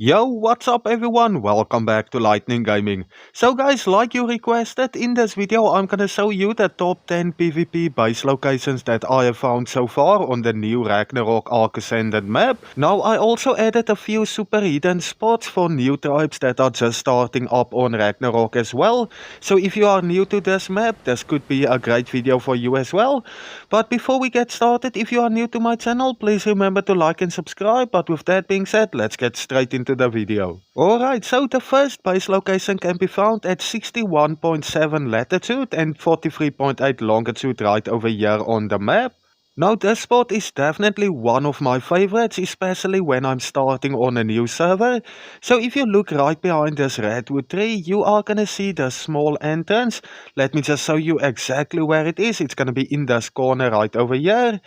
Yo, what's up everyone? Welcome back to Lightning Gaming. So guys, like you requested, in this video I'm gonna show you the top 10 PvP base locations that I have found so far on the new Ragnarok Ark Ascended map. Now I also added a few super hidden spots for new tribes that are just starting up on Ragnarok as well. So if you are new to this map, this could be a great video for you as well. But before we get started, if you are new to my channel, please remember to like and subscribe. But with that being said, let's get straight into the video. Alright, so the first base location can be found at 61.7 latitude and 43.8 longitude right over here on the map. Now this spot is definitely one of my favorites, especially when I'm starting on a new server. So if you look right behind this redwood tree, you are gonna see the small entrance. Let me just show you exactly where it is. It's gonna be in this corner right over here.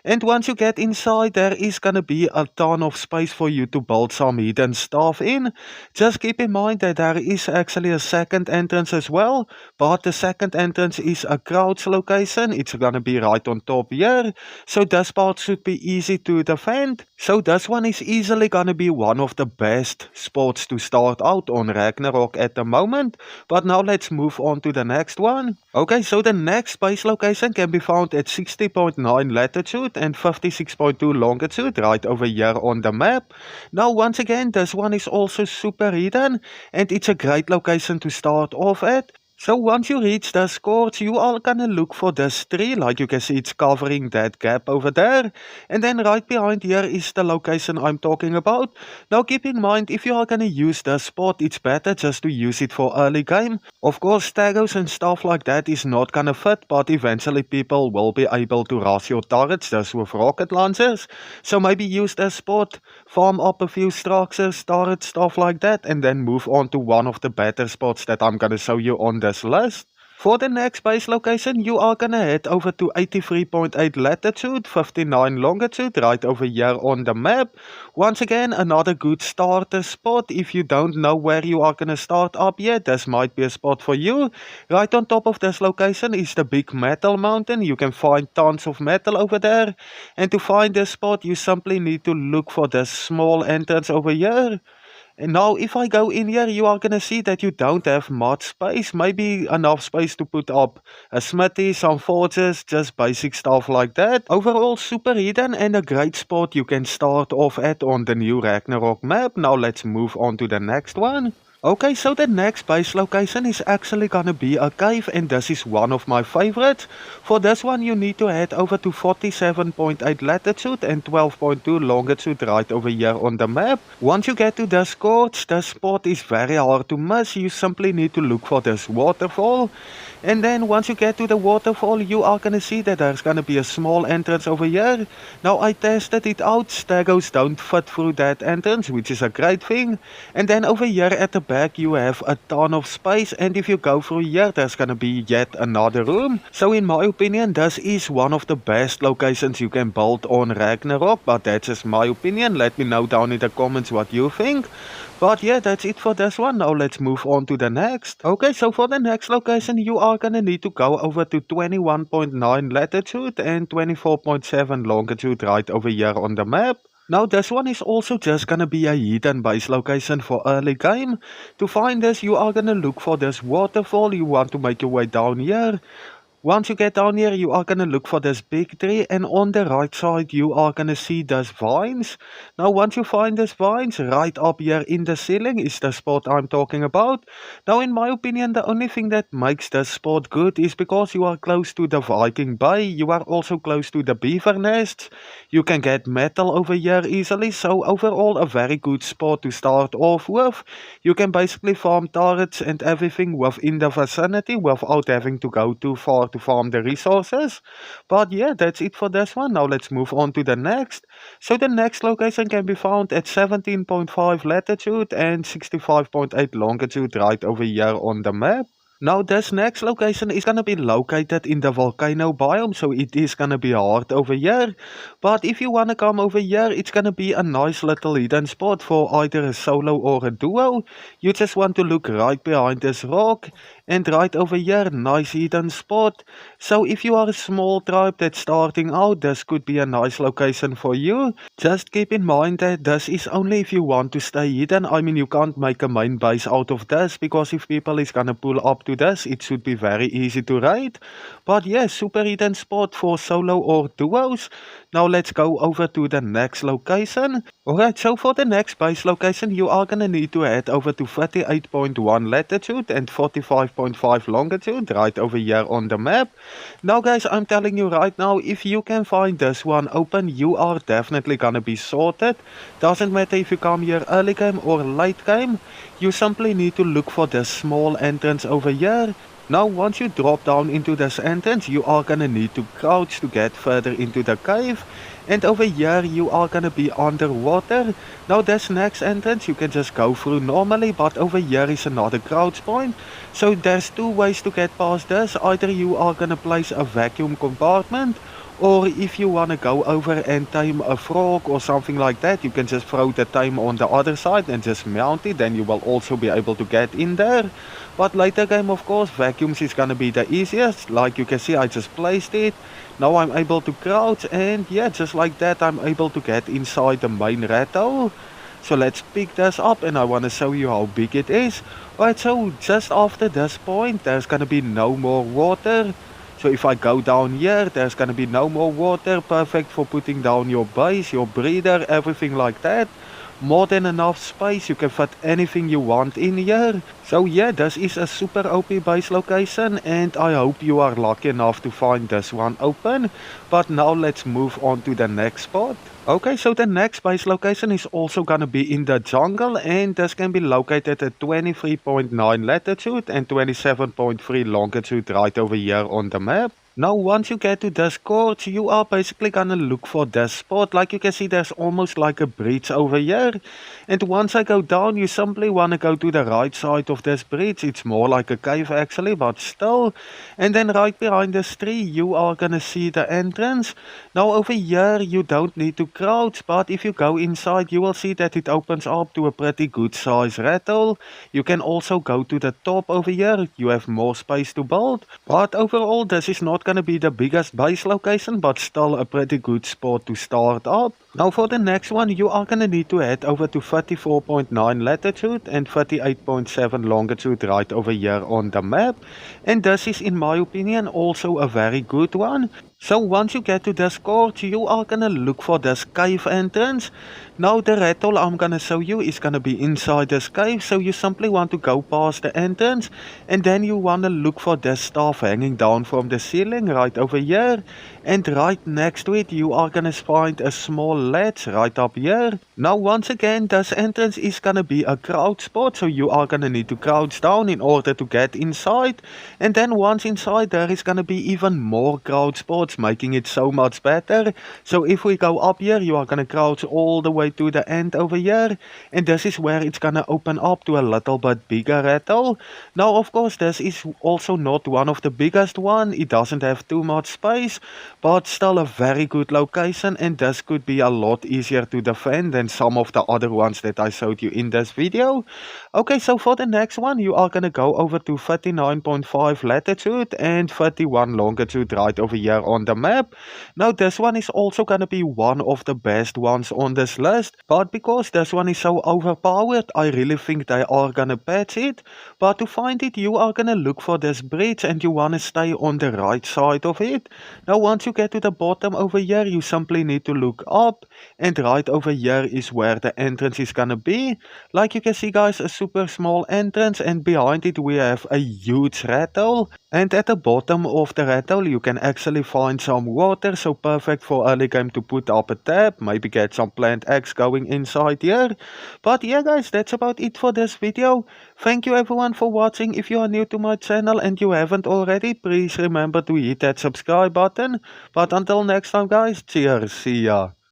And once you get inside, there is gonna be a ton of space for you to build some hidden stuff in. Just keep in mind that there is actually a second entrance as well, but the second entrance is a crouch location. It's gonna be right on top here, so this part should be easy to defend. So this one is easily gonna be one of the best spots to start out on Ragnarok at the moment. But now let's move on to the next one. Okay, so the next base location can be found at 60.9 latitude and 56.2 longitude right over here on the map. Now once again, this one is also super hidden and it's a great location to start off at. So once you reach the scorch, you are gonna look for this tree, like you can see it's covering that gap over there. And then right behind here is the location I'm talking about. Now keep in mind, if you are gonna use the spot, it's better just to use it for early game. Of course, stagos and stuff like that is not gonna fit, but eventually people will be able to rush your turrets just with rocket launchers. So maybe use the spot, farm up a few structures, turrets, stuff like that, and then move on to one of the better spots that I'm gonna show you on this list. For the next base location, you are gonna head over to 83.8 latitude, 59 longitude, right over here on the map. Once again, another good starter spot. If you don't know where you are gonna start up yet, this might be a spot for you. Right on top of this location is the big metal mountain. You can find tons of metal over there. And to find this spot, you simply need to look for this small entrance over here. And now if I go in here, you are gonna see that you don't have much space. Maybe enough space to put up a smithy, some forges, just basic stuff like that. Overall super hidden and a great spot you can start off at on the new Ragnarok map. Now let's move on to the next one. Okay, so the next base location is actually gonna be a cave, and this is one of my favorites. For this one you need to head over to 47.8 latitude and 12.2 longitude right over here on the map. Once you get to the scorch, the spot is very hard to miss. You simply need to look for this waterfall. And then once you get to the waterfall, you are gonna see that there's gonna be a small entrance over here. Now I tested it out, stagos don't fit through that entrance, which is a great thing. And then over here at the back you have a ton of space, and if you go through here there's gonna be yet another room. So in my opinion this is one of the best locations you can build on Ragnarok, but that's just my opinion. Let me know down in the comments what you think. But yeah, that's it for this one. Now let's move on to the next. Okay, so for the next location you are gonna need to go over to 21.9 latitude and 24.7 longitude right over here on the map. Now this one is also just gonna be a hidden base location for early game. To find this you are gonna look for this waterfall. You want to make your way down here. Once you get down here, you are gonna look for this big tree, and on the right side you are gonna see those vines. Now once you find these vines, right up here in the ceiling is the spot I'm talking about. Now in my opinion, the only thing that makes this spot good is because you are close to the Viking Bay. You are also close to the beaver nests. You can get metal over here easily, so overall a very good spot to start off with. You can basically farm turrets and everything within the vicinity without having to go too far to farm the resources. But yeah, that's it for this one. Now let's move on to the next. So the next location can be found at 17.5 latitude and 65.8 longitude right over here on the map. Now this next location is gonna be located in the Volcano biome, so it is gonna be hard over here. But if you wanna come over here, it's gonna be a nice little hidden spot for either a solo or a duo. You just want to look right behind this rock, And right over here, nice hidden spot. So if you are a small tribe that's starting out, this could be a nice location for you. Just keep in mind that this is only if you want to stay hidden. I mean, you can't make a main base out of this, because if people is gonna pull up to this, it should be very easy to raid. But yeah, super hidden spot for solo or duos. Now let's go over to the next location. Alright, so for the next base location, you are gonna need to head over to 38.1 latitude and 45.5 longitude, right over here on the map. Now guys, I'm telling you right now, if you can find this one open, you are definitely gonna be sorted. Doesn't matter if you come here early game or late game, you simply need to look for this small entrance over here. Now once you drop down into this entrance, you are gonna need to crouch to get further into the cave. And over here you are gonna be underwater. Now this next entrance you can just go through normally, but over here is another crouch point. So there's two ways to get past this. Either you are gonna place a vacuum compartment, or if you wanna go over and tame a frog or something like that, you can just throw the tame on the other side and just mount it, then you will also be able to get in there. But later game, of course, vacuums is gonna be the easiest. Like you can see, I just placed it. Now I'm able to crouch, and yeah, just like that I'm able to get inside the main rat hole. So let's pick this up, and I want to show you how big it is. Alright, so just after this point there's gonna be no more water. So if I go down here, there's gonna be no more water. Perfect for putting down your base, your breeder, everything like that. More than enough space, you can fit anything you want in here. So yeah, this is a super OP base location, and I hope you are lucky enough to find this one open. But now let's move on to the next spot. Okay, so the next base location is also gonna be in the jungle, and this can be located at 23.9 latitude and 27.3 longitude right over here on the map. Now once you get to this court, you are basically gonna look for this spot. Like you can see, there's almost like a breach over here. And once I go down, you simply wanna go to the right side of this breach. It's more like a cave actually, but still. And then right behind this tree, you are gonna see the entrance. Now over here, you don't need to crouch, but if you go inside, you will see that it opens up to a pretty good size rat hole. You can also go to the top over here. You have more space to build. But overall, this is not gonna be the biggest base location, but still a pretty good spot to start up. Now for the next one, you are gonna need to head over to 34.9 latitude and 38.7 longitude right over here on the map. And this is, in my opinion, also a very good one. So once you get to this court, you are gonna look for this cave entrance. Now the rat hole I'm gonna show you is gonna be inside this cave, so you simply want to go past the entrance, and then you wanna look for this stuff hanging down from the ceiling right over here. And right next to it you are gonna find a small ledge right up here. Now once again, this entrance is gonna be a crouch spot, so you are gonna need to crouch down in order to get inside. And then once inside, there is gonna be even more crouch spots, making it so much better. So if we go up here, you are gonna crouch all the way to the end over here, and this is where it's gonna open up to a little bit bigger rat hole. Now of course, this is also not one of the biggest one, it doesn't have too much space, but still a very good location, and this could be a lot easier to defend than some of the other ones that I showed you in this video. Okay, so for the next one, you are gonna go over to 39.5 latitude and 31 longitude right over here on the map. Now this one is also gonna be one of the best ones on this list, but because this one is so overpowered, I really think they are gonna patch it. But to find it, you are gonna look for this bridge, and you wanna stay on the right side of it. Now once you get to the bottom over here, you simply need to look up, and right over here is where the entrance is gonna be. Like you can see guys, a super small entrance, and behind it we have a huge rat hole. And at the bottom of the rat hole you can actually find some water, so perfect for early game to put up a tap, maybe get some plant eggs going inside here. But yeah guys, that's about it for this video. Thank you everyone for watching. If you are new to my channel and you haven't already, please remember to hit that subscribe button. But until next time guys, cheers, see ya.